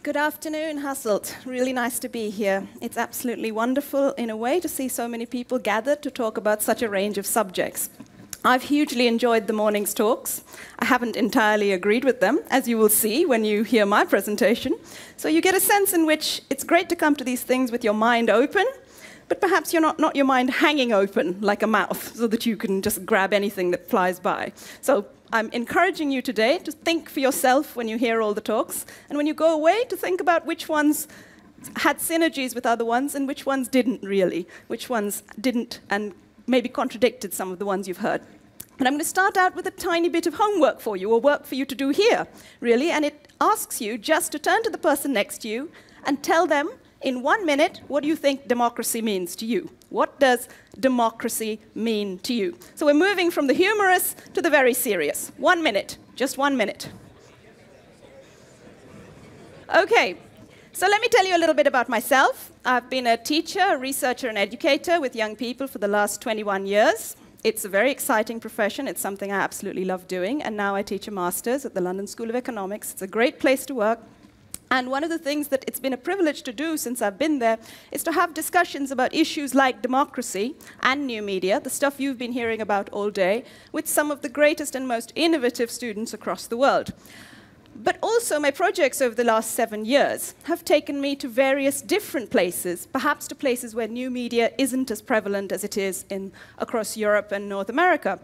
Good afternoon, Hasselt. Really nice to be here. It's absolutely wonderful, in a way, to see so many people gathered to talk about such a range of subjects. I've hugely enjoyed the morning's talks. I haven't entirely agreed with them, as you will see when you hear my presentation. So you get a sense in which it's great to come to these things with your mind open, but perhaps you're not your mind hanging open like a mouth, so that you can just grab anything that flies by. So I'm encouraging you today to think for yourself when you hear all the talks, and when you go away, to think about which ones had synergies with other ones and which ones didn't really, which ones didn't and maybe contradicted some of the ones you've heard. And I'm going to start out with a tiny bit of homework for you, or work for you to do here, really, and it asks you just to turn to the person next to you and tell them in 1 minute, what do you think democracy means to you? What does democracy mean to you? So we're moving from the humorous to the very serious. 1 minute, just 1 minute. Okay, so let me tell you a little bit about myself. I've been a teacher, a researcher, and educator with young people for the last 21 years. It's a very exciting profession. It's something I absolutely love doing. And now I teach a master's at the London School of Economics. It's a great place to work. And one of the things that it's been a privilege to do since I've been there is to have discussions about issues like democracy and new media, the stuff you've been hearing about all day, with some of the greatest and most innovative students across the world. But also, my projects over the last 7 years have taken me to various different places, perhaps to places where new media isn't as prevalent as it is across Europe and North America.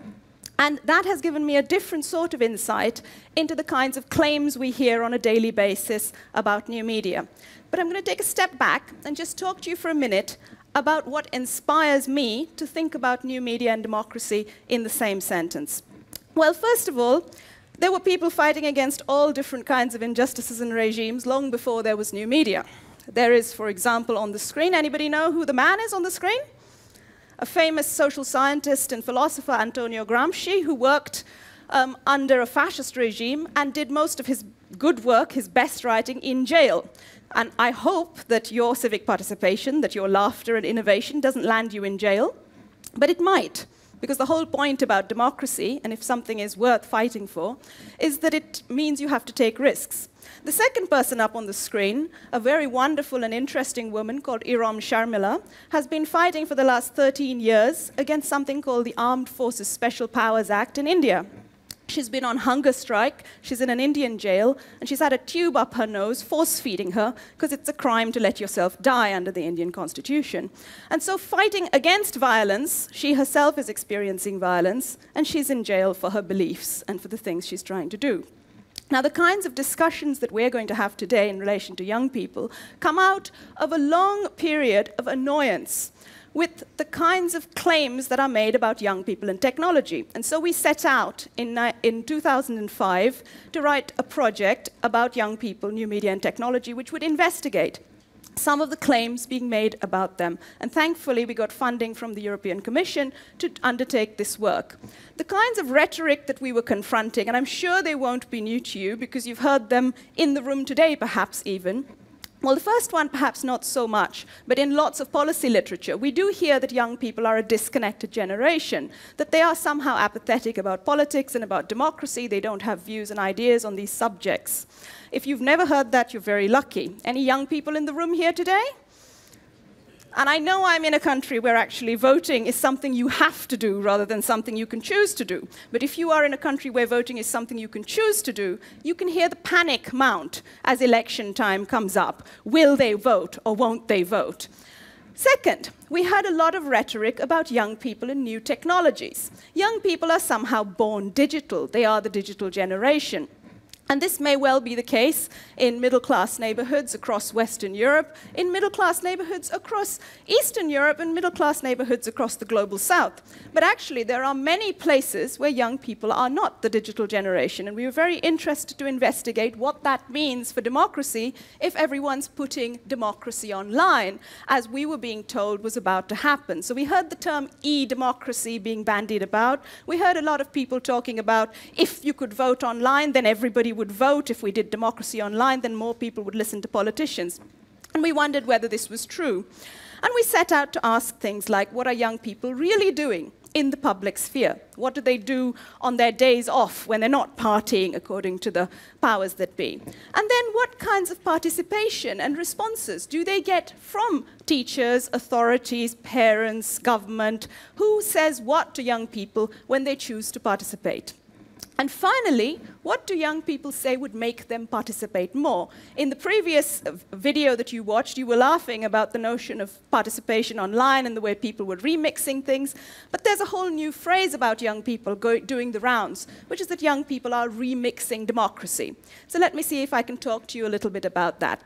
And that has given me a different sort of insight into the kinds of claims we hear on a daily basis about new media. But I'm going to take a step back and just talk to you for a minute about what inspires me to think about new media and democracy in the same sentence. Well, first of all, there were people fighting against all different kinds of injustices and regimes long before there was new media. There is, for example, on the screen, anybody know who the man is on the screen? A famous social scientist and philosopher, Antonio Gramsci, who worked under a fascist regime and did most of his good work, his best writing, in jail. And I hope that your civic participation, that your laughter and innovation doesn't land you in jail, but it might. Because the whole point about democracy, and if something is worth fighting for, is that it means you have to take risks. The second person up on the screen, a very wonderful and interesting woman called Iram Sharmila, has been fighting for the last 13 years against something called the Armed Forces Special Powers Act in India. She's been on hunger strike, she's in an Indian jail, and she's had a tube up her nose force-feeding her because it's a crime to let yourself die under the Indian constitution. And so fighting against violence, she herself is experiencing violence, and she's in jail for her beliefs and for the things she's trying to do. Now, the kinds of discussions that we're going to have today in relation to young people come out of a long period of annoyance with the kinds of claims that are made about young people and technology. And so we set out in 2005 to write a project about young people, new media and technology, which would investigate some of the claims being made about them. And thankfully, we got funding from the European Commission to undertake this work. The kinds of rhetoric that we were confronting, and I'm sure they won't be new to you because you've heard them in the room today, perhaps even. Well, the first one, perhaps not so much, but in lots of policy literature, we do hear that young people are a disconnected generation, that they are somehow apathetic about politics and about democracy, they don't have views and ideas on these subjects. If you've never heard that, you're very lucky. Any young people in the room here today? And I know I'm in a country where actually voting is something you have to do rather than something you can choose to do. But if you are in a country where voting is something you can choose to do, you can hear the panic mount as election time comes up. Will they vote or won't they vote? Second, we heard a lot of rhetoric about young people and new technologies. Young people are somehow born digital. They are the digital generation. And this may well be the case in middle-class neighborhoods across Western Europe, in middle-class neighborhoods across Eastern Europe, and middle-class neighborhoods across the global South. But actually, there are many places where young people are not the digital generation, and we were very interested to investigate what that means for democracy if everyone's putting democracy online, as we were being told was about to happen. So we heard the term e-democracy being bandied about. We heard a lot of people talking about if you could vote online, then everybody would vote. If we did democracy online, then more people would listen to politicians. And we wondered whether this was true. And we set out to ask things like, what are young people really doing in the public sphere? What do they do on their days off when they're not partying, according to the powers that be? And then what kinds of participation and responses do they get from teachers, authorities, parents, government? Who says what to young people when they choose to participate? And finally, what do young people say would make them participate more? In the previous video that you watched, you were laughing about the notion of participation online and the way people were remixing things. But there's a whole new phrase about young people doing the rounds, which is that young people are remixing democracy. So let me see if I can talk to you a little bit about that.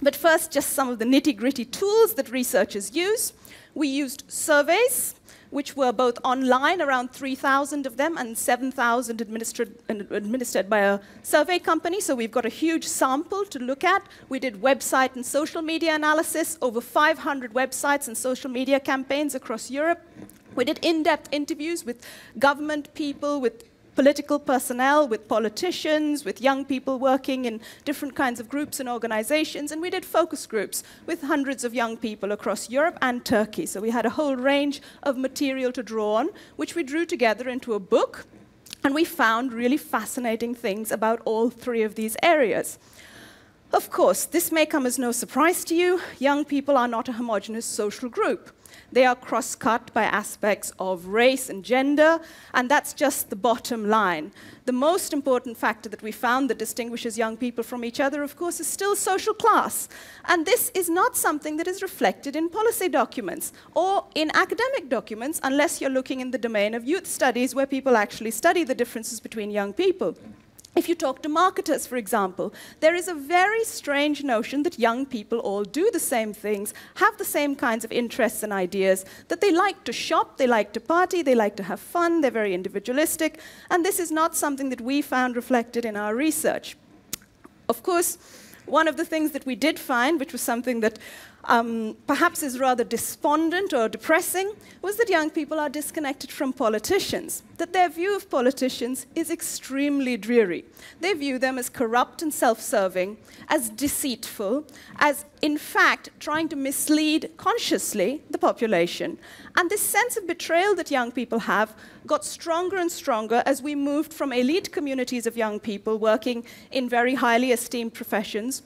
But first, just some of the nitty-gritty tools that researchers use. We used surveys, which were both online, around 3,000 of them, and 7,000 administered by a survey company. So we've got a huge sample to look at. We did website and social media analysis, over 500 websites and social media campaigns across Europe. We did in-depth interviews with government people, with political personnel, with politicians, with young people working in different kinds of groups and organizations, and we did focus groups with hundreds of young people across Europe and Turkey. So we had a whole range of material to draw on, which we drew together into a book, and we found really fascinating things about all three of these areas. Of course, this may come as no surprise to you. Young people are not a homogeneous social group. They are cross-cut by aspects of race and gender, and that's just the bottom line. The most important factor that we found that distinguishes young people from each other, of course, is still social class. And this is not something that is reflected in policy documents or in academic documents, unless you're looking in the domain of youth studies, where people actually study the differences between young people. If you talk to marketers, for example, there is a very strange notion that young people all do the same things, have the same kinds of interests and ideas, that they like to shop, they like to party, they like to have fun, they're very individualistic, and this is not something that we found reflected in our research. Of course, one of the things that we did find, which was something that perhaps is rather despondent or depressing, was that young people are disconnected from politicians, that their view of politicians is extremely dreary. They view them as corrupt and self-serving, as deceitful, as, in fact, trying to mislead consciously the population. And this sense of betrayal that young people have got stronger and stronger as we moved from elite communities of young people working in very highly esteemed professions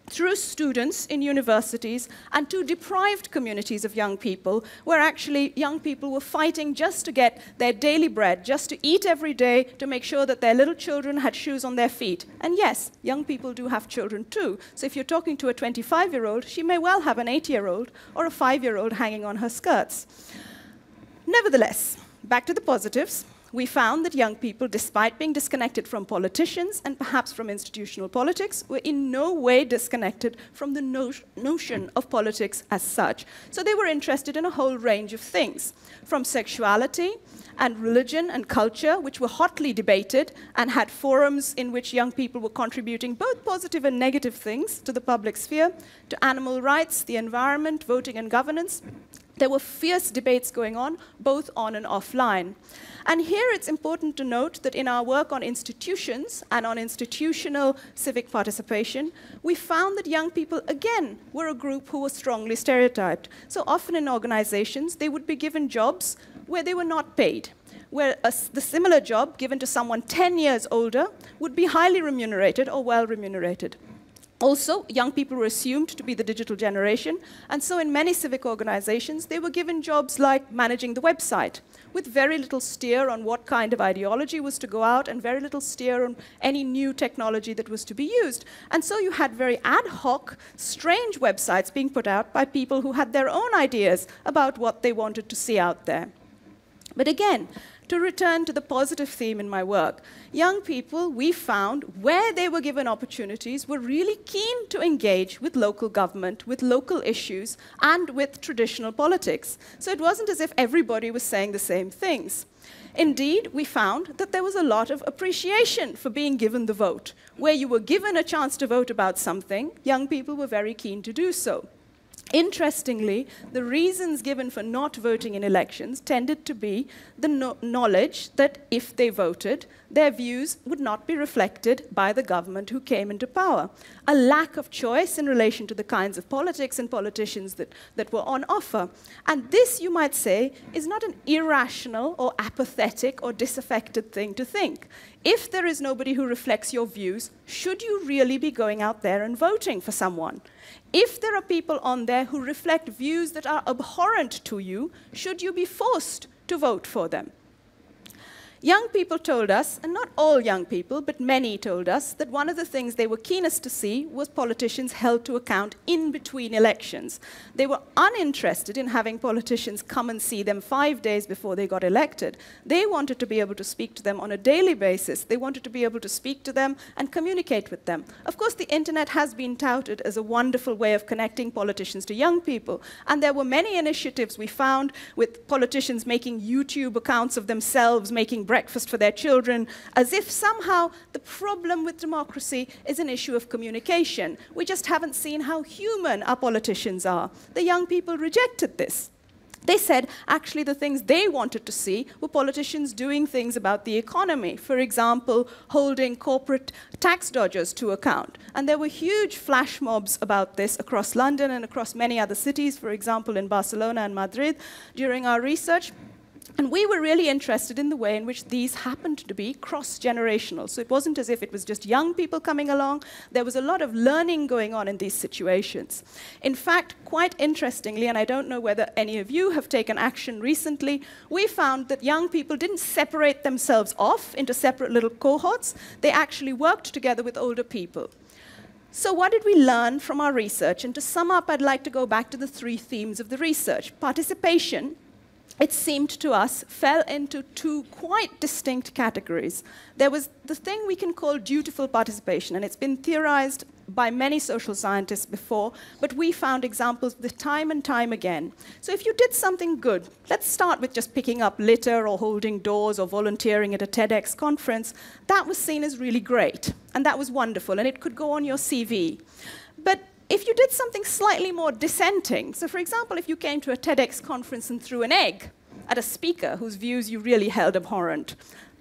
through students in universities and to deprived communities of young people, where actually young people were fighting just to get their daily bread, just to eat every day, to make sure that their little children had shoes on their feet. And yes, young people do have children too. So if you're talking to a 25-year-old, she may well have an 8-year-old or a 5-year-old hanging on her skirts. Nevertheless, back to the positives. We found that young people, despite being disconnected from politicians and perhaps from institutional politics, were in no way disconnected from the notion of politics as such. So they were interested in a whole range of things, from sexuality and religion and culture, which were hotly debated and had forums in which young people were contributing both positive and negative things to the public sphere, to animal rights, the environment, voting and governance. There were fierce debates going on, both on and offline. And here it's important to note that in our work on institutions and on institutional civic participation, we found that young people, again, were a group who was strongly stereotyped. So often in organizations, they would be given jobs where they were not paid, where the similar job given to someone 10 years older would be highly remunerated or well remunerated. Also, young people were assumed to be the digital generation, and so in many civic organizations, they were given jobs like managing the website, with very little steer on what kind of ideology was to go out and very little steer on any new technology that was to be used. And so you had very ad hoc, strange websites being put out by people who had their own ideas about what they wanted to see out there. But again, to return to the positive theme in my work, young people, we found, where they were given opportunities, were really keen to engage with local government, with local issues, and with traditional politics. So it wasn't as if everybody was saying the same things. Indeed, we found that there was a lot of appreciation for being given the vote. Where you were given a chance to vote about something, young people were very keen to do so. Interestingly, the reasons given for not voting in elections tended to be the knowledge that if they voted, their views would not be reflected by the government who came into power. A lack of choice in relation to the kinds of politics and politicians that were on offer. And this, you might say, is not an irrational or apathetic or disaffected thing to think. If there is nobody who reflects your views, should you really be going out there and voting for someone? If there are people on there who reflect views that are abhorrent to you, should you be forced to vote for them? Young people told us, and not all young people, but many told us, that one of the things they were keenest to see was politicians held to account in between elections. They were uninterested in having politicians come and see them 5 days before they got elected. They wanted to be able to speak to them on a daily basis. They wanted to be able to speak to them and communicate with them. Of course, the internet has been touted as a wonderful way of connecting politicians to young people, and there were many initiatives we found with politicians making YouTube accounts of themselves, making breakfast for their children, as if somehow the problem with democracy is an issue of communication. We just haven't seen how human our politicians are. The young people rejected this. They said, actually, the things they wanted to see were politicians doing things about the economy. For example, holding corporate tax dodgers to account. And there were huge flash mobs about this across London and across many other cities, for example, in Barcelona and Madrid, during our research. And we were really interested in the way in which these happened to be cross-generational. So it wasn't as if it was just young people coming along. There was a lot of learning going on in these situations. In fact, quite interestingly, and I don't know whether any of you have taken action recently, we found that young people didn't separate themselves off into separate little cohorts. They actually worked together with older people. So what did we learn from our research? And to sum up, I'd like to go back to the 3 themes of the research. Participation, it seemed to us, fell into 2 quite distinct categories. There was the thing we can call dutiful participation, and it's been theorized by many social scientists before, but we found examples of this time and time again. So if you did something good, let's start with just picking up litter or holding doors or volunteering at a TEDx conference, that was seen as really great, and that was wonderful, and it could go on your CV. But if you did something slightly more dissenting, so for example, if you came to a TEDx conference and threw an egg at a speaker whose views you really held abhorrent,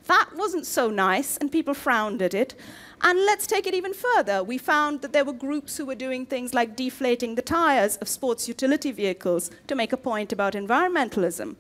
that wasn't so nice, and people frowned at it. And let's take it even further. We found that there were groups who were doing things like deflating the tires of sports utility vehicles to make a point about environmentalism.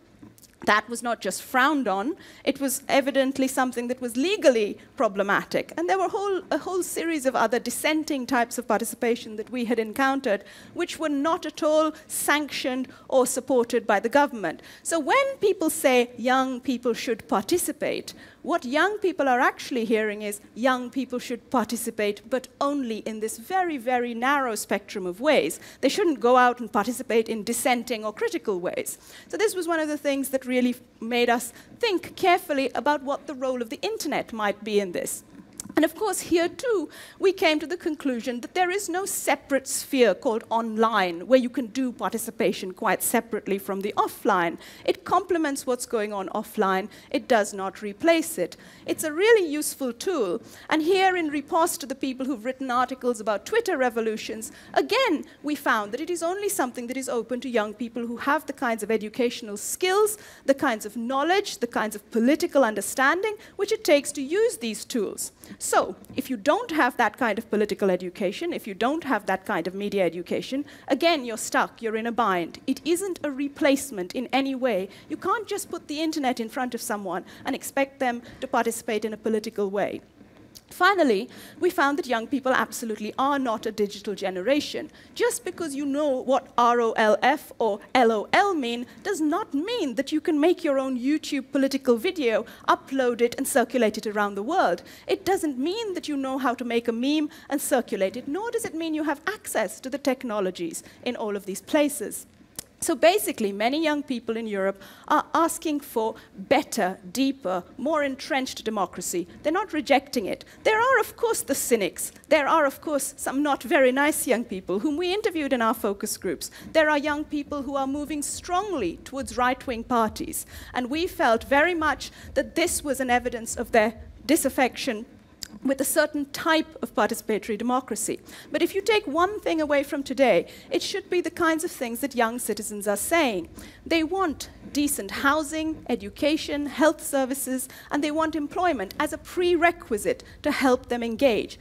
That was not just frowned on, it was evidently something that was legally problematic. And there were a whole series of other dissenting types of participation that we had encountered, which were not at all sanctioned or supported by the government. So when people say young people should participate, what young people are actually hearing is young people should participate, but only in this very, very narrow spectrum of ways. They shouldn't go out and participate in dissenting or critical ways. So this was one of the things that really made us think carefully about what the role of the internet might be in this. And of course, here too, we came to the conclusion that there is no separate sphere called online where you can do participation quite separately from the offline. It complements what's going on offline. It does not replace it. It's a really useful tool. And here, in riposte to the people who've written articles about Twitter revolutions, again, we found that it is only something that is open to young people who have the kinds of educational skills, the kinds of knowledge, the kinds of political understanding which it takes to use these tools. So, if you don't have that kind of political education, if you don't have that kind of media education, again, you're stuck, you're in a bind. It isn't a replacement in any way. You can't just put the internet in front of someone and expect them to participate in a political way. Finally, we found that young people absolutely are not a digital generation. Just because you know what ROLF or LOL mean does not mean that you can make your own YouTube political video, upload it, and circulate it around the world. It doesn't mean that you know how to make a meme and circulate it, nor does it mean you have access to the technologies in all of these places. So basically, many young people in Europe are asking for better, deeper, more entrenched democracy. They're not rejecting it. There are, of course, the cynics. There are, of course, some not very nice young people whom we interviewed in our focus groups. There are young people who are moving strongly towards right-wing parties. And we felt very much that this was an evidence of their disaffection with a certain type of participatory democracy. But if you take one thing away from today, it should be the kinds of things that young citizens are saying. They want decent housing, education, health services, and they want employment as a prerequisite to help them engage.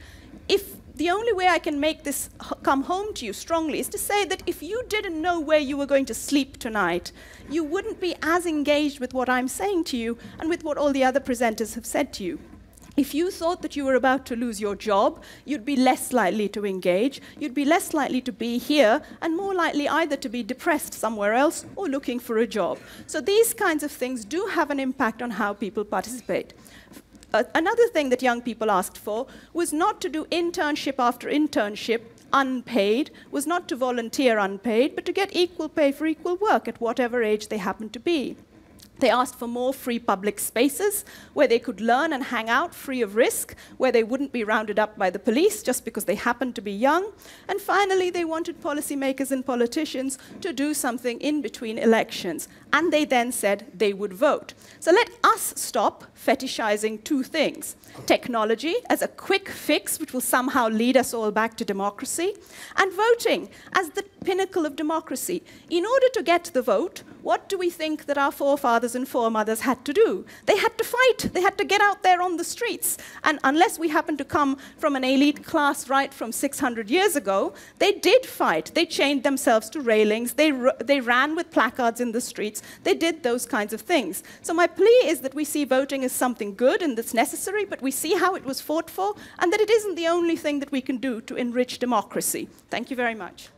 If the only way I can make this come home to you strongly is to say that if you didn't know where you were going to sleep tonight, you wouldn't be as engaged with what I'm saying to you and with what all the other presenters have said to you. If you thought that you were about to lose your job, you'd be less likely to engage, you'd be less likely to be here, and more likely either to be depressed somewhere else or looking for a job. So these kinds of things do have an impact on how people participate. Another thing that young people asked for was not to do internship after internship unpaid, was not to volunteer unpaid, but to get equal pay for equal work at whatever age they happen to be. They asked for more free public spaces where they could learn and hang out free of risk, where they wouldn't be rounded up by the police just because they happened to be young. And finally, they wanted policymakers and politicians to do something in between elections. And they then said they would vote. So let us stop fetishizing two things: technology as a quick fix which will somehow lead us all back to democracy, and voting as the pinnacle of democracy. In order to get the vote, what do we think that our forefathers and foremothers had to do? They had to fight. They had to get out there on the streets. And unless we happen to come from an elite class right from 600 years ago, they did fight. They chained themselves to railings. They ran with placards in the streets. They did those kinds of things. So my plea is that we see voting as something good and that's necessary, but we see how it was fought for, and that it isn't the only thing that we can do to enrich democracy. Thank you very much.